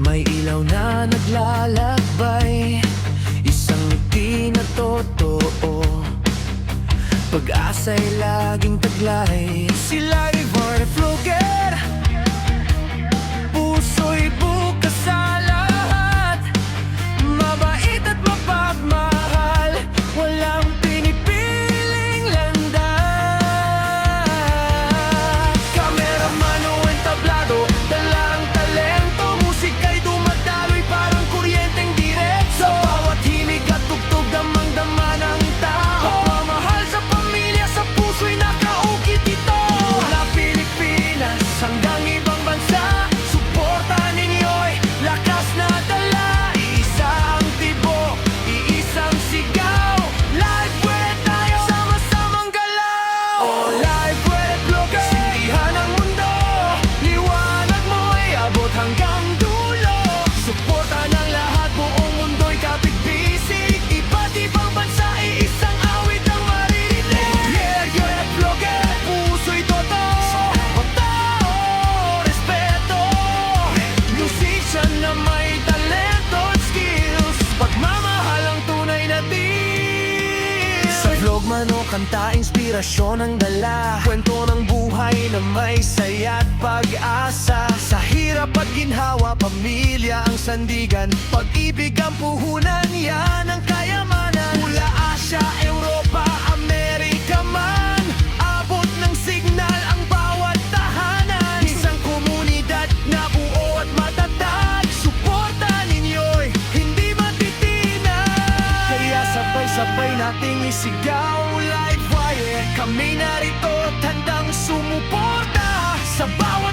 May ilaw na naglalakbay, isang ngiti na totoo, pag-asa'y laging taglay. Sila Ivor Flugger, puso'y bukas sa lahat, mabait at mapagmahal, walang pinipiling landas. Kameraman o entablado, dala ang talento, musika'y dumadaloy parang kuryenteng diretso. Sa bawat himig at tugtog, damang-dama ng tao, pagmamahal sa pamilya, sa puso'y nakaukit ito. Mula Pilipinas hanggang ibang bansa, suportahan ninyo'y lakas na dala. Iisa ang tibok, iisang sigaw, live with tayo, sama-samang galaw. Oh, live with Flugger, sindihan ang mundo, liwanag mo'y abot hanggang dulo. Suporta ng lahat, buong mundo'y kapit-bisig, iba't ibang bansa, iisang awit ang maririnig. Yeah, yeah, Flugger, puso'y totoo, matao, respeto, musician na may talento at skills, pagmamahal ang tunay na deal. Sa vlog man o kanta, inspirasyon ang dala, kwento ng buhay na may saya at pag-asa. Sa hirap at ginhawa, pamilya ang sandigan, pag-ibig ang puhunan, yan ang kayamanan. Mula Asia, Europa, Amerika man, abot ng signal ang bawat tahanan. Isang komunidad na buo at matatag, suporta ninyo'y hindi matitinan. Kaya sabay-sabay nating isigaw, live wire, kami narito at handang sumuporta sa bawat